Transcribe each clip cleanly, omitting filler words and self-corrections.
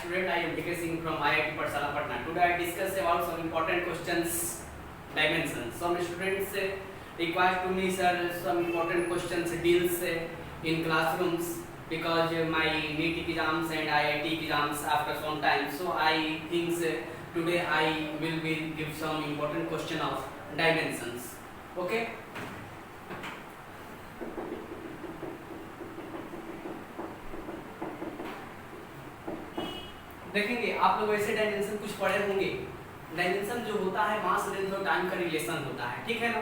student. I am DK Singh from IIT Pathshala Patna. Today I discuss about some important questions, dimensions. Some students require to me sir some important questions deals in classrooms because my NEET exams and IIT exams after some time. So I think today I will be give some important question of dimensions. Okay. देखेंगे आप लोग ऐसे dimension कुछ पढ़े होंगे। Dimension जो होता है मास लेंथ और टाइम का रिलेशन होता है, ठीक है ना।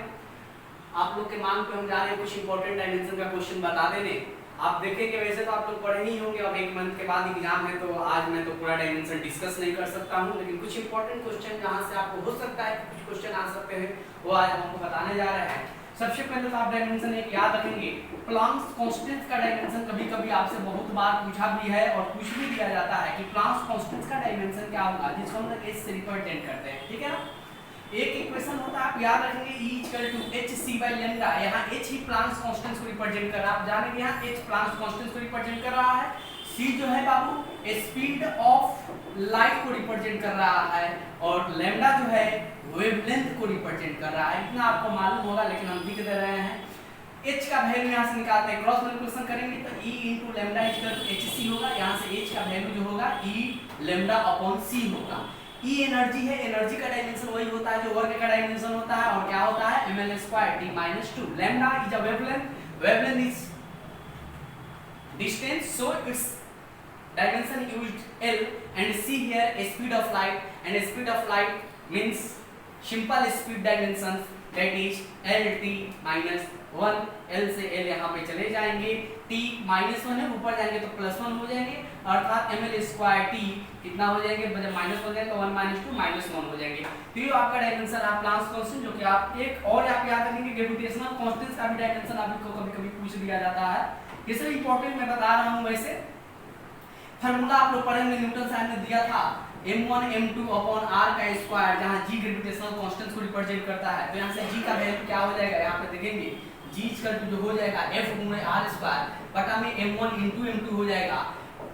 आप लोग के मांग पे हम जा रहे हैं कुछ इंपॉर्टेंट डायमेंशन का क्वेश्चन बता देने। आप देखेंगे वैसे तो आप लोग पढ़े ही होंगे और एक मंथ के बाद एग्जाम है, तो आज मैं तो पूरा डायमेंशन डिस्कस नहीं कर सकता हूँ, लेकिन कुछ इंपॉर्टेंट क्वेश्चन जहाँ से आपको हो सकता है कुछ क्वेश्चन आ सकते हैं वो आज हमको बताने जा रहे हैं। सबसे पहले तो आप डायमेंशन एक याद रखेंगे, प्लांक्स कांस्टेंट का डायमेंशन कभी कभी आपसे बहुत बार पूछा भी है और पूछ भी दिया जाता है कि प्लांक्स कांस्टेंट का डायमेंशन क्या होगा, जिसको हम लोग h से रिप्रेजेंट करते हैं, ठीक है ना। एक इक्वेशन होता है आप याद रखेंगे E = hc/λ। यहाँ h ही प्लांक्स कांस्टेंट को रिप्रेजेंट कर रहा है, आप जानेंगे यहाँ h प्लांक्स कांस्टेंट को रिप्रेजेंट कर रहा है, c जो है बाबू स्पीड ऑफ लाइट को रिप्रेजेंट कर रहा है और लैम्डा जो है वेवलेंथ को रिप्रेजेंट कर रहा है। इतना आपको मालूम होगा लेकिन हम लिख दे रहे हैं। h का वैल्यू यहाँ से निकालते हैं, क्रॉस मल्टीप्लिकेशन करेंगे तो e * लैम्डा = hc होगा। यहाँ से h का वैल्यू जो होगा e λ/c होगा। E एनर्जी है, एनर्जी का डायमेंशन वही होता है जो वर्क का डायमेंशन होता है और क्या होता है ml² t - 2। Lambda is a wavelength, wavelength is distance, so its dimension used L, and c here speed of light, and speed of light means simple speed dimensions, that is lt - 1। L से L यहाँ पे चले जाएंगे, t - 1 है, ऊपर जाएंगे तो +1 हो जाएंगे, अर्थात ml² t कितना हो जाएंगे, जब माइनस हो जाएगा तो 1 - 2 -1 हो जाएंगे। तो ये आपका डायमेंशन आप प्लांक्स कांस्टेंट, जो कि आप एक और आप याद रखेंगे ग्रेविटेशनल कांस्टेंट का भी डायमेंशन आपको कभी-कभी पूछ दिया जाता है। ये सब इंपॉर्टेंट मैं बता रहा हूँ। वैसे फार्मूला आप लोग पढ़ेंगे, न्यूटन साहब ने दिया था m1 m2/r², जहाँ g ग्रेविटेशनल कांस्टेंट को रिप्रेजेंट करता है। तो यहाँ से g का वैल्यू क्या हो जाएगा, यहाँ पे देखेंगे g जो हो जाएगा F/r² बटा में m1 × m2 हो जाएगा।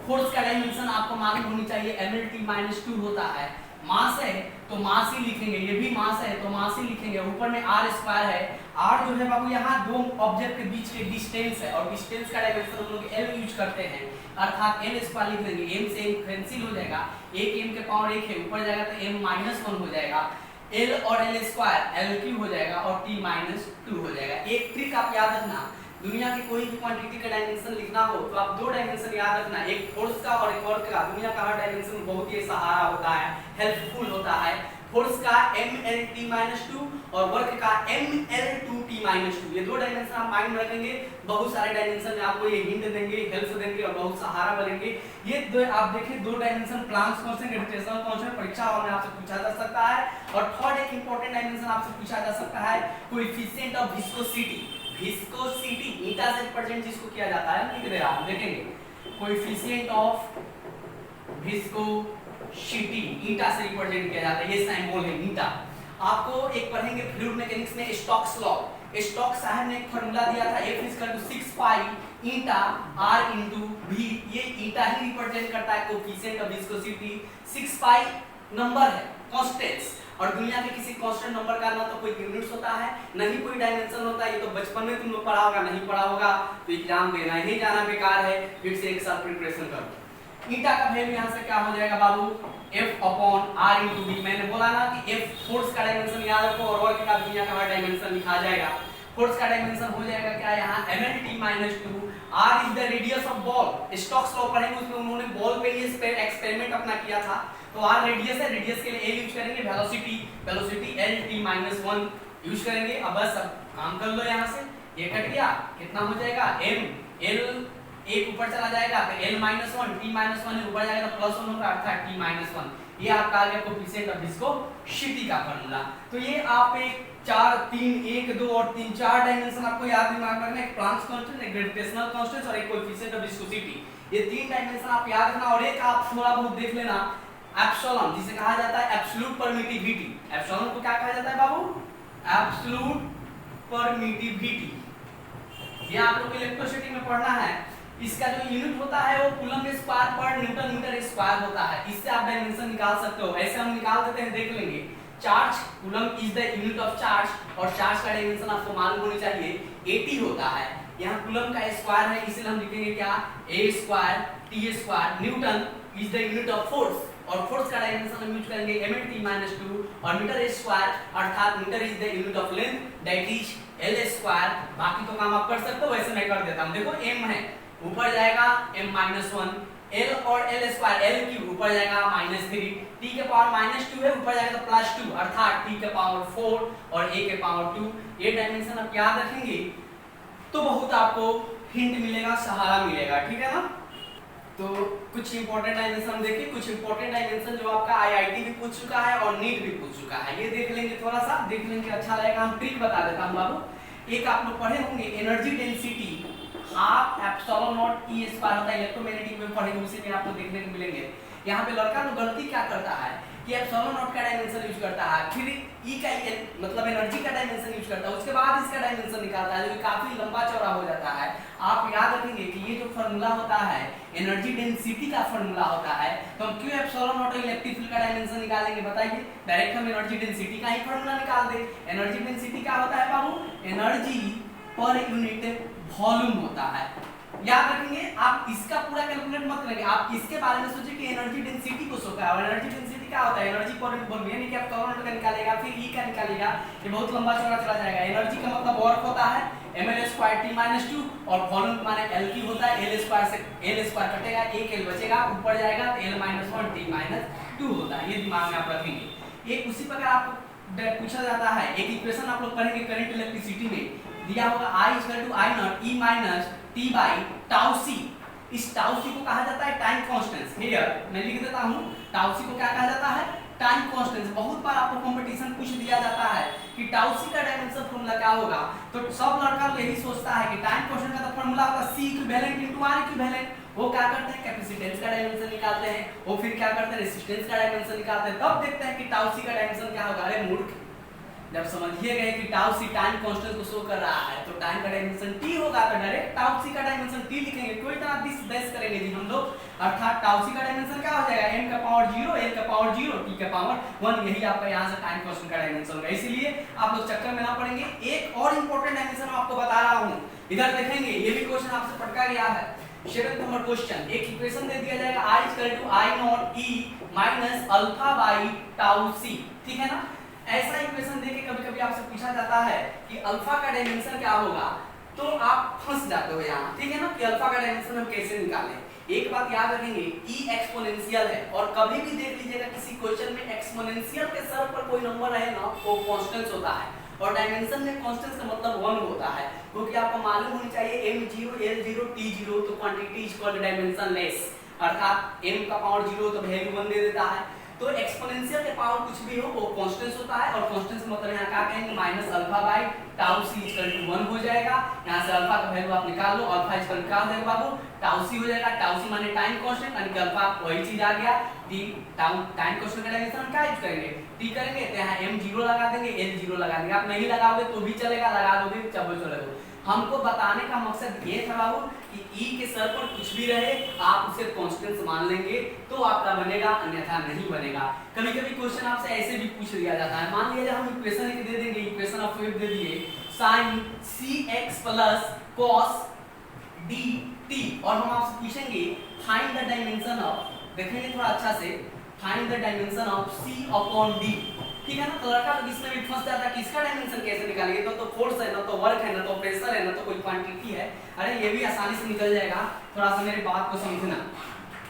फोर्स का डायमेंशन आपको मालूम होनी चाहिए, mlt - 2 होता है। मास है तो मास ही लिखेंगे, ये भी मास है तो मास ही लिखेंगे, ऊपर में r² है। r जो है बाबू यहाँ दो ऑब्जेक्ट के बीच के डिस्टेंस है और डिस्टेंस का डायमेंशन हम लोग l यूज करते हैं, अर्थात m² लिख देंगे, m से m कैंसिल हो जाएगा, एक m के पावर 1 है, ऊपर जाएगा तो m - 1 हो जाएगा, l और l² l³ हो जाएगा और t - 2 हो जाएगा। एक ट्रिक आप याद रखना, दुनिया की कोई भी क्वांटिटी का डायमेंशन लिखना हो तो आप दो डायमेंशन याद रखना, एक फोर्स का और एक वर्क का। दुनिया का हर डायमेंशन बहुत ही सहारा होता है, हेल्पफुल होता है। फोर्स का mlt - 2 और वर्क का ml2t - 2। ये दो डायमेंशन आप माइंड में रखेंगे, बहुत सारे डायमेंशन में आपको ये हिंट देंगे, हेल्प देंगे और बहुत सहारा बनेंगे। ये दो आप देखिए, दो dimension Planck's constant, gravitational constant परीक्षा में आपसे पूछा जा सकता है। और थर्ड एक इंपॉर्टेंट डायमेंशन आपसे पूछा जा सकता है, कोएफिशिएंट ऑफ विस्कोसिटी। विस्कोसिटी ईटा से रिप्रेजेंट जिसको किया जाता है, लिख दे रहा हूं, देखेंगे कोएफिशिएंट ऑफ विस्कोसिटी ईटा से रिप्रेजेंट किया जाता है, ये सिंबल है ईटा। आपको एक पढ़ेंगे फ्लूइड मैकेनिक्स में स्टोक्स लॉ। स्टोक साहब ने एक फार्मूला दिया था, F = 6 पाई ईटा r * v। ये ईटा ही रिप्रेजेंट करता है coefficient of viscosity. 6 pi number है, कांस्टेंट्स, और दुनिया के किसी कांस्टेंट नंबर का ना तो कोई यूनिट्स होता है, नहीं कोई डायमेंशन होता है। ये तो बचपन में तुम लोग पढ़ा होगा, नहीं पढ़ा होगा तो एग्जाम देना ही जाना बेकार है, फिर से एक साल प्रिपरेशन करो। ईटा का वैल्यू यहाँ से क्या हो जाएगा बाबू, F/r * v। मैंने बोला ना कि F फोर्स का डायमेंशन याद रखो और वर्क का दुनिया का हर डायमेंशन लिखा जाएगा। फोर्स का डायमेंशन हो जाएगा क्या, यहाँ mlt - 2। r is the radius of ball. Stokes law पढ़ेंगे, उसमें उन्होंने बॉल पे ये एक्सपेरिमेंट अपना किया था। तो r रेडियस है, रेडियस के लिए l यूज करेंगे, वेलोसिटी lt - 1 यूज करेंगे। अब बस अब काम कर लो, यहाँ से ये कट गया, कितना हो जाएगा m, l एक ऊपर चला जाएगा तो l - 1 t - 1 ऊपर जाएगा तो +1 होगा, अर्थात t - 1। ये आपका आ गया कोएफिशिएंट ऑफ विस्कोसिटी का फार्मूला। तो ये आप एक 4 3 1 2 और 3 4 डायमेंशन आपको याद दिमाग में रखना, एक प्लांक्स कांस्टेंट, एक ग्रेविटेशनल कांस्टेंट और एक कोएफिशिएंट ऑफ विस्कोसिटी। ये तीन डायमेंशन आप याद रखना। और एक आप थोड़ा बहुत देख लेना, एप्सिलॉन जिसे कहा जाता है एब्सोल्यूट परमिटिविटी। एप्सिलॉन को क्या कहा जाता है बाबू, एब्सोल्यूट परमिटिविटी। ये आप लोग इलेक्ट्रिसिटी में पढ़ना है। इसका जो यूनिट होता है वो कूलम स्क्वायर पर न्यूटन मीटर स्क्वायर होता है। इससे आप डायमेंशन निकाल सकते हो। ऐसे हम निकाल देते हैं, देख लेंगे। Charge, coulomb is the unit of charge और चार्ज का डायमेंशन आपको मालूम होनी चाहिए 80 होता है। यहाँ कूलम का स्क्वायर है, इसलिए हम लिखेंगे क्या, a square t square. Newton is the unit of force और फोर्स का डायमेंशन हम यूज करेंगे m/t-2 और मीटर स्क्वायर अर्थात metre is the unit of length that is l square. बाकी तो काम आप कर सकते हो, वैसे मैं कर देता हूं। देखो m है, ऊपर जाएगा m-1, l और l स्क्वायर l क्यूब ऊपर जाएगा -3, t के पावर -2 है, ऊपर जाएगा तो +2 अर्थात t के पावर 4 और a के पावर 2। ये डायमेंशन आप याद रखेंगे तो बहुत आपको हिंट मिलेगा, सहारा मिलेगा, ठीक है ना। तो कुछ इंपॉर्टेंट डायमेंशन हम देखिए, कुछ इंपॉर्टेंट डायमेंशन जो आपका आईआईटी भी पूछ चुका है और नीट भी पूछ चुका है, ये देख लेंगे, थोड़ा सा देख लेंगे, अच्छा रहेगा। हम ट्रिक बता देता हूं बाबू। एक आप लोग पढ़े होंगे energy density half epsilon not E square होता है, इलेक्ट्रोमैग्नेटिक में पढ़ेंगे, उसी में आपको देखने को मिलेंगे। यहाँ पे लड़का लोग गलती क्या करता है कि एप्सिलॉन नॉट का डायमेंशन यूज करता है, फिर ई का मतलब एनर्जी का डायमेंशन यूज करता है, उसके बाद इसका डायमेंशन निकालता है, जो कि काफी लंबा चौड़ा हो जाता है। आप याद रखेंगे कि ये जो फार्मूला होता है एनर्जी डेंसिटी का फार्मूला होता है, तो हम क्यों एप्सिलॉन नॉट और इलेक्ट्रिक फील्ड का डायमेंशन निकालेंगे, बताइए। डायरेक्ट हम एनर्जी डेंसिटी का ही फार्मूला निकाल दे। एनर्जी डेंसिटी क्या होता है बाबू, एनर्जी पर यूनिट वॉल्यूम होता है। याद रखेंगे, आप इसका पूरा कैलकुलेट मत करेंगे, आप इसके बारे में सोचिए कि एनर्जी डेंसिटी को सोचा है। और एनर्जी डेंसिटी क्या होता है, एनर्जी पर यूनिट वॉल्यूम, यानी कि आप एप्सिलॉन का निकालेगा फिर ई का निकालेगा, ये बहुत लंबा चौड़ा चला जाएगा। एनर्जी का मतलब वर्क होता है ml²t-2 और वॉल्यूम माने l की होता है, l स्क्वायर से l स्क्वायर कटेगा, एक l बचेगा, ऊपर जाएगा तो l-1 t-2 होता है। ये दिमाग में आप रखेंगे। एक उसी प्रकार आपको पूछा जाता है, एक इक्वेशन आप लोग पढ़ेंगे करंट इलेक्ट्रिसिटी में, दिया होगा I=I0 e t/τc। इस टाउ सी को कहा जाता है टाइम कांस्टेंस। हियर मैं लिख देता हूं, टाउ सी को क्या कहा जाता है, टाइम कांस्टेंस। बहुत बार आपको कंपटीशन पूछ दिया जाता है कि टाउ सी का डायमेंशन फार्मूला क्या होगा, तो सब लड़का यही सोचता है कि टाइम कांस्टेंट का तो फार्मूला होगा C इक्विवेलेंट * R इक्विवेलेंट। वो क्या करते हैं, कैपेसिटेंस का डायमेंशन निकालते हैं, वो फिर क्या करते हैं, रेजिस्टेंस का डायमेंशन निकालते हैं, तब देखते हैं कि टाउ सी का डायमेंशन क्या होगा। अरे मूर्ख, जब समझिए गए कि टाउ सी टाइम कांस्टेंट को शो कर रहा है तो टाइम का डायमेंशन t होगा, तो डायरेक्ट टाउ सी का डायमेंशन t लिखेंगे, कोई तरह दिस बेस करेंगे जी हम लोग। अर्थात टाउ सी का डायमेंशन क्या हो जाएगा, m का पावर 0 l का पावर 0 t का पावर 1, यही आपका यहां से टाइम कांस्टेंट का डायमेंशन होगा। इसलिए आप लोग चक्कर में ना पड़ेंगे। एक और इंपॉर्टेंट डायमेंशन मैं आपको बता रहा हूं, इधर देखेंगे, ये भी क्वेश्चन आपसे पटका गया है। 7th नंबर क्वेश्चन, एक इक्वेशन दे दिया जाएगा I=I0 e α/τc, ठीक है ना। ऐसा इक्वेशन देके कभी-कभी आपसे पूछा जाता है कि अल्फा का डायमेंशन क्या होगा, तो आप फंस जाते हो यहाँ, ठीक है ना, कि अल्फा का डायमेंशन हम कैसे निकालें। एक बात याद रखेंगे, e एक्सपोनेंशियल है और कभी भी देख लीजिएगा किसी क्वेश्चन में एक्सपोनेंशियल के सर पर कोई नंबर रहे ना, वो कांस्टेंट होता है। और डायमेंशन में कांस्टेंट का मतलब 1 होता है, क्योंकि आपको मालूम होनी चाहिए m0 l0 t0 तो quantity is equal to dimensionless, अर्थात m का पावर 0 तो वैल्यू 1 दे देता है। तो एक्सपोनेंशियल के पावर कुछ भी हो वो कांस्टेंट होता है, और कांस्टेंट मतलब यहाँ क्या कहेंगे, -α/τc=1 हो जाएगा। यहाँ से अल्फा का वैल्यू आप निकाल लो, अल्फा इक्वल क्या हो जाएगा बाबू, टाउ सी हो जाएगा। टाउ सी माने टाइम कांस्टेंट, यानी कि अल्फा वही चीज आ गया। टाइम कांस्टेंट का डायमेंशन हम क्या यूज करेंगे, t करेंगे, तो यहाँ m0 लगा देंगे, l0 लगा देंगे। आप नहीं लगाओगे तो भी चलेगा, लगा दोगे चलो चलेगा। हमको बताने का मकसद ये था बाबू कि E के सर पर कुछ भी रहे आप उसे कांस्टेंट मान लेंगे तो आपका बनेगा, अन्यथा नहीं बनेगा। कभी-कभी क्वेश्चन आपसे ऐसे भी पूछ लिया जाता है, मान लीजिए हम इक्वेशन एक दे देंगे, इक्वेशन ऑफ वेव दे दिए sin cx + cos dt, और हम आपसे पूछेंगे फाइंड द डायमेंशन ऑफ, देखेंगे थोड़ा अच्छा से, find the dimension of c/d, ठीक है ना। तो लड़का तो इसमें भी फंस जाता है कि इसका डायमेंशन कैसे निकालेंगे, तो फोर्स है ना, तो वर्क है ना, तो प्रेशर है ना, तो कोई क्वांटिटी है। अरे ये भी आसानी से निकल जाएगा, थोड़ा सा मेरी बात को समझना।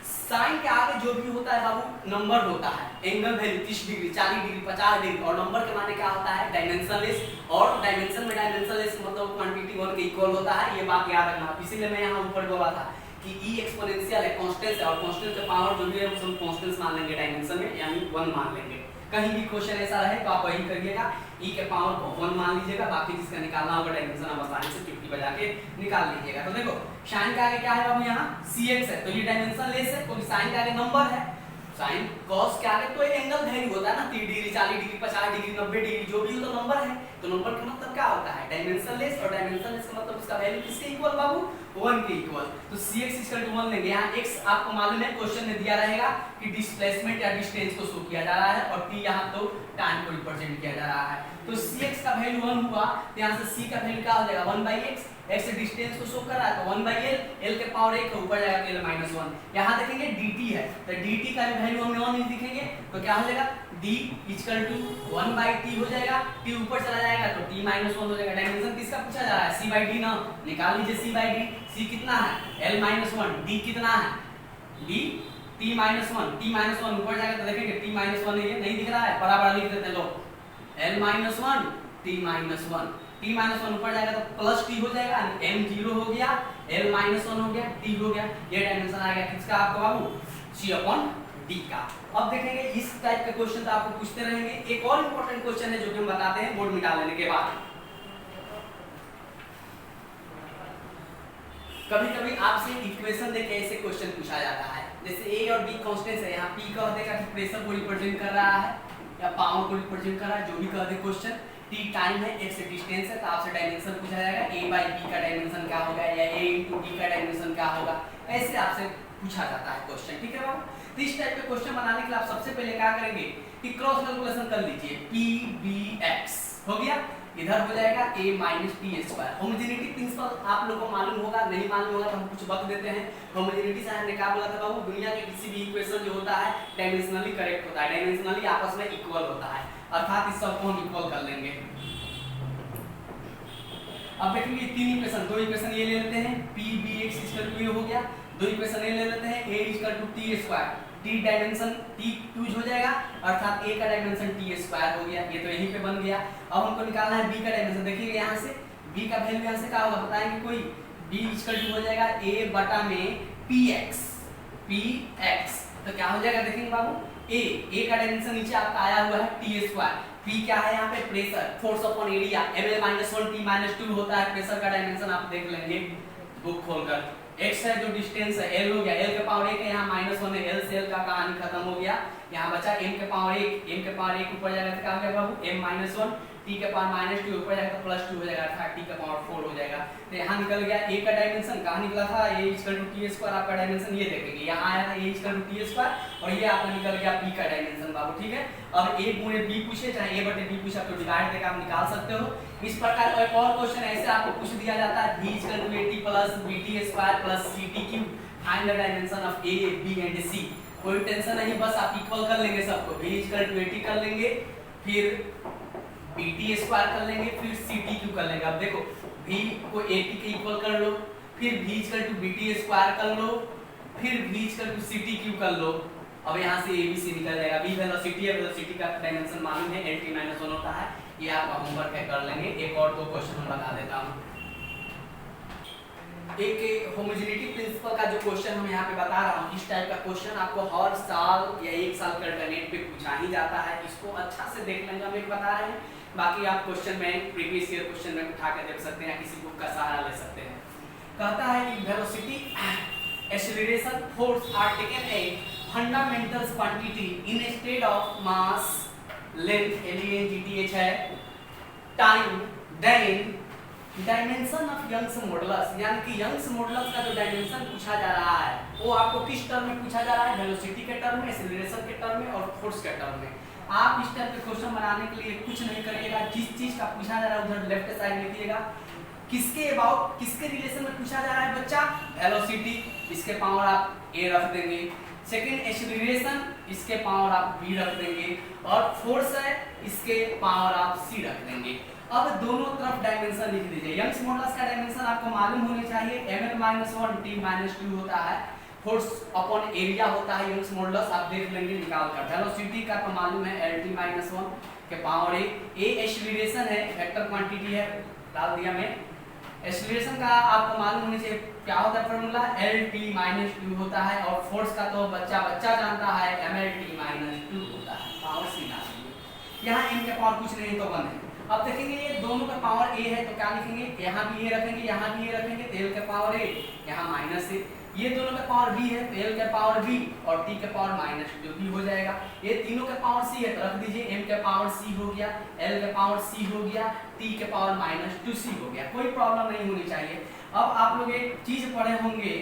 साइन के आगे जो भी होता है बाबू नंबर होता है, angle value 30 degree 40 degree 50 degree, और नंबर के माने क्या होता है, डायमेंशनलेस। और डायमेंशन में डायमेंशनलेस मतलब क्वांटिटी 1 के इक्वल होता है, ये बात याद रखना। इसीलिए मैं यहाँ ऊपर बोला था कि E एक्सपोनेंशियल है, कांस्टेंट है, और कांस्टेंट का पावर जो भी है हम कांस्टेंट मान लेंगे डायमेंशन में, यानी 1 मान लेंगे। कहीं भी क्वेश्चन ऐसा रहे तो आप वही करिएगा, E के पावर को 1 मान लीजिएगा, बाकी जिसका निकालना होगा डायमेंशन आप आसानी से चुटकी बजा के निकाल लीजिएगा। तो देखो साइन के आगे क्या है बाबू, यहाँ cx है, तो ये डायमेंशन लेस है, क्योंकि साइन के आगे नंबर है। साइन cos के आगे तो एंगल वैल्यू होता है ना, 30 डिग्री 40 डिग्री 50 डिग्री 90 डिग्री जो भी हो तो नंबर है, तो नंबर का मतलब क्या होता है डायमेंशनलेस, और डायमेंशनलेस का मतलब उसका वैल्यू किसके इक्वल बाबू 1 के इक्वल। तो Cx 1 लेंगे। यहाँ x आपको मालूम है क्वेश्चन में दिया रहेगा कि डिस्प्लेसमेंट या डिस्टेंस को शो किया जा रहा है और t यहाँ तो टाइम को रिप्रेजेंट किया जा रहा है। तो Cx का वैल्यू 1 हुआ तो यहाँ से c का वैल्यू क्या हो जाएगा 1/x, x डिस्टेंस को शो कर रहा है तो 1/l, l के पावर 1 ऊपर जाएगा तो l - 1। यहाँ देखेंगे dt है तो dt का वैल्यू हमने 1 लिखेंगे तो क्या हो जाएगा d = 1/t हो जाएगा, t ऊपर चला जाएगा तो t - 1 हो जाएगा। डायमेंशन किसका पूछा जा रहा है c/d ना, निकाल लीजिए c/d। c कितना है l - 1, d कितना है d t - 1, t - 1 ऊपर जाएगा तो देखेंगे t - 1 है, ये नहीं दिख रहा है बराबर लिख देते हैं लोग l - 1 t - 1, t - 1 ऊपर जाएगा तो प्लस t हो जाएगा, m 0 हो गया, l - 1 हो गया, t हो गया। ये डायमेंशन आ गया किसका आपका बाबू c/d का। अब देखेंगे इस टाइप के क्वेश्चन तो आपको पूछते रहेंगे। एक और इंपॉर्टेंट क्वेश्चन है जो कि हम बताते हैं बोर्ड में डाल लेने के बाद। कभी-कभी आपसे इक्वेशन देके ऐसे क्वेश्चन पूछा जाता है, जैसे a और b कांस्टेंट्स है, यहाँ p कह देगा कि प्रेशर को रिप्रेजेंट कर रहा है या पावर को रिप्रेजेंट कर रहा है, जो भी कह दे क्वेश्चन। t टाइम है, x डिस्टेंस है, तो आपसे डायमेंशन पूछा जाएगा a/b का डायमेंशन क्या होगा या a × b का डायमेंशन क्या होगा, ऐसे आपसे पूछा जाता है क्वेश्चन। ठीक है बाबू। तो इस टाइप के क्वेश्चन बनाने के लिए आप सबसे पहले क्या करेंगे कि क्रॉस मल्टीप्लिकेशन कर लीजिए, pbx हो गया, इधर हो जाएगा a - t²। होमोजेनिटी प्रिंसिपल आप लोगों को मालूम होगा, नहीं मालूम होगा तो हम कुछ वक्त देते हैं। होमोजेनिटी से हमने क्या बोला था बाबू, दुनिया के किसी भी इक्वेशन जो होता है डायमेंशनली करेक्ट होता है, डायमेंशनली आपस में इक्वल होता है, अर्थात इस सबको हम इक्वल कर लेंगे। अब देखेंगे तीन इक्वेशन, दो इक्वेशन ये ले लेते हैं pbx = हो गया, दो इक्वेशन ये ले लेते हैं a = t², t dimension t use हो जाएगा अर्थात a का डायमेंशन t² हो गया, ये तो यहीं पे बन गया। अब हमको निकालना है b का डायमेंशन। देखिए यहाँ से b का वैल्यू यहाँ से क्या होगा बताएंगे कोई, b = हो जाएगा a/px, तो क्या हो जाएगा देखेंगे बाबू a का डायमेंशन नीचे आपका आया हुआ है t², p क्या है यहाँ पे pressure, force upon area, ml - 1 t - 2 होता है प्रेशर का डायमेंशन, आप देख लेंगे बुक खोलकर। x है जो डिस्टेंस है l हो गया, l के पावर 1 है, यहाँ -1 है, l से l का कहानी खत्म हो गया। यहाँ बचा m के पावर 1 ऊपर जाएगा तो क्या हो जाएगा बाबू m - 1, t के पावर -2 ऊपर जाएगा तो +2 हो जाएगा अर्थात t के पावर 4 हो जाएगा। तो यहाँ निकल गया a का डायमेंशन, कहाँ निकला था a = t², आपका डायमेंशन ये देखेंगे यहाँ आया था a = t² और ये आपका निकल गया b का डायमेंशन बाबू। ठीक है, अब a × b पूछे चाहे a/b पूछे तो डिवाइड देकर आप निकाल सकते हो। इस प्रकार एक और क्वेश्चन ऐसे आपको पूछ दिया जाता है v = at + bt² + ct³ find the dimension of a b and c। कोई टेंशन नहीं, बस आप इक्वल कर लेंगे सबको, v = at कर लेंगे, फिर bt² कर लेंगे, फिर ct³ कर लेंगे। अब देखो v को at के इक्वल कर लो, फिर v = bt² कर लो, फिर v = ct³ कर लो। अब यहाँ से abc निकल जाएगा, v वेलोसिटी है, वेलोसिटी का डायमेंशन मालूम है l t - 1 होता है, ये आपका होमवर्क है कर लेंगे। एक और दो क्वेश्चन मैं बता देता हूँ। एक होमोजेनिटी प्रिंसिपल का जो क्वेश्चन हम यहाँ पे बता रहा हूँ, इस टाइप का क्वेश्चन आपको हर साल या एक साल का अल्टरनेट पे पूछा ही जाता है, इसको अच्छा से देख लेंगे हम एक बता रहे हैं। बाकी आप क्वेश्चन में प्रीवियस ईयर क्वेश्चन में उठा के देख सकते हैं या किसी बुक का सहारा ले सकते हैं। कहता है कि velocity, acceleration, force are taken a fundamental quantity in state of mass, length LENGTH है, time, then dimension of Young's modulus, यानी कि यंग्स मॉडुलस का जो डायमेंशन पूछा जा रहा है वो आपको किस टर्म में पूछा जा रहा है, वेलोसिटी के टर्म में, एक्सेलरेशन के टर्म में और फोर्स के टर्म में। आप इस टाइप के क्वेश्चन बनाने के लिए कुछ नहीं करिएगा, जिस चीज का पूछा जा रहा है उधर लेफ्ट साइड लिखिएगा, किसके अबाउट किसके रिलेशन में पूछा जा रहा है बच्चा, वेलोसिटी, इसके पावर आप a रख देंगे, सेकंड एक्सेलरेशन, इसके पावर आप b रख देंगे, और फोर्स है इसके पावर आप c रख देंगे। अब दोनों तरफ डायमेंशन लिख दीजिए। यंग्स मॉडुलस का डायमेंशन आपको मालूम होने चाहिए, ml - 1 t - 2 होता है, फोर्स अपॉन एरिया होता है यंग्स मॉडुलस, आप देख लेंगे निकाल कर। वेलोसिटी का तो मालूम है l t - 1 के पावर a एक्सेलरेशन है, वेक्टर क्वांटिटी है, डाल दिया मैं। एक्सेलरेशन का आपको मालूम होने चाहिए क्या होता है फॉर्मूला, l t - 2 होता है, और फोर्स का तो बच्चा जानता है ml t - 2 होता है, पावर c डाल दीजिए। यहाँ m के पावर कुछ नहीं तो 1 है। अब देखेंगे ये दोनों का पावर a है तो क्या लिखेंगे, यहाँ भी ये रखेंगे, यहाँ भी ये रखेंगे, तो l के पावर a, यहाँ -a, ये दोनों का पावर b है तो l का पावर b और t का पावर माइनस जो b हो जाएगा। ये तीनों का पावर c है तो रख दीजिए, m का पावर c हो गया, l का पावर c हो गया, t के पावर माइनस 2c हो गया। कोई प्रॉब्लम नहीं होनी चाहिए। अब आप लोग एक चीज पढ़े होंगे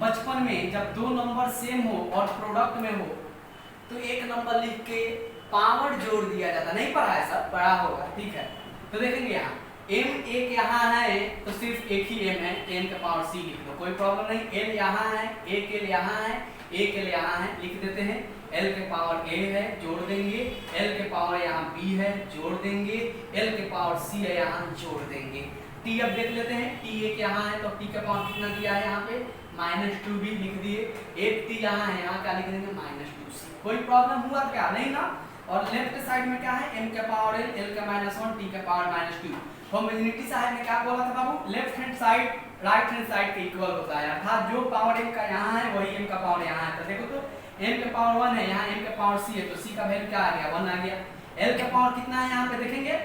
बचपन में, जब दो नंबर सेम हो और प्रोडक्ट में हो तो एक नंबर लिख के पावर जोड़ दिया जाता। नहीं पढ़ा है सर? पढ़ा होगा, ठीक है। तो देखेंगे यहाँ m एक यहाँ है तो सिर्फ एक ही m है, m का पावर c लिख दो, कोई प्रॉब्लम नहीं। l यहाँ है, एक l यहाँ है, एक l यहाँ है, लिख देते हैं। l के पावर a है, जोड़ देंगे, l के पावर यहाँ b है, जोड़ देंगे, l के पावर c है, यहाँ जोड़ देंगे। t अब देख लेते हैं, t एक यहाँ है तो t का पावर कितना दिया है यहाँ पे -2b लिख दिए। एक t यहाँ है, यहाँ क्या लिख देंगे -2c। कोई प्रॉब्लम हुआ क्या? नहीं ना। और लेफ्ट साइड में क्या है, m का पावर l, l का -1, t का पावर -2। होमोजेनिटी साहब ने क्या बोला था बाबू? Left hand side right hand side के इक्वल होता है, अर्थात जो पावर m का यहाँ है वही m का पावर यहाँ है। तो देखो तो m का पावर 1 है, यहाँ m का पावर c है तो c का वैल्यू क्या आ गया? 1 आ गया। l का पावर कितना है यहाँ पे देखेंगे,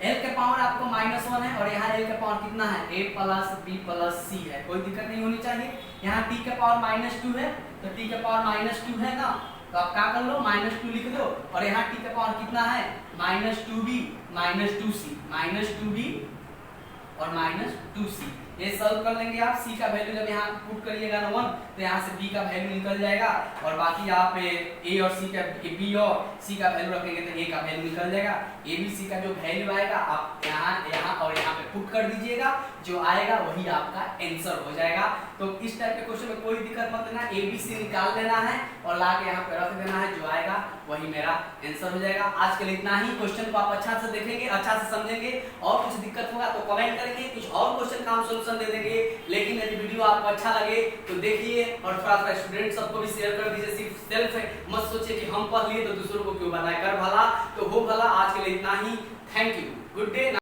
l का पावर आपको -1 है और यहाँ l का पावर कितना है? a + b + c है, कोई दिक्कत नहीं होनी चाहिए। यहाँ t का पावर -2 है तो t का पावर -2 है ना, तो आप क्या कर लो -2 लिख दो। और यहाँ t का पावर कितना है? -2b -2c, -2b और -2c। ये सॉल्व कर लेंगे आप। c का वैल्यू जब यहाँ पुट करिएगा ना 1 तो यहाँ से b का वैल्यू निकल जाएगा और बाकी आप a और c का b और c का वैल्यू रखेंगे तो a का वैल्यू निकल जाएगा। a b c का जो वैल्यू आएगा आप यहाँ और यहाँ पे पुट कर दीजिएगा, जो आएगा वही आपका आंसर हो जाएगा। तो इस टाइप के क्वेश्चन में कोई दिक्कत मत लेना, a b c निकाल लेना है और ला के यहाँ पे रख देना है, जो आएगा वही मेरा आंसर हो जाएगा। आज के लिए इतना ही। क्वेश्चन को आप अच्छा से देखेंगे, अच्छा से समझेंगे, और कुछ दिक्कत होगा तो कमेंट करेंगे, कुछ और क्वेश्चन का हम सोल्यूशन दे देंगे। लेकिन यदि वीडियो आपको अच्छा लगे तो देखिए और थोड़ा सा स्टूडेंट सबको भी शेयर कर दीजिए। सिर्फ सेल्फ मत सोचिए कि हम पढ़ लिए तो दूसरों को क्यों बनाए, कर भला तो हो भला। आज के लिए इतना ही। Thank you, good day.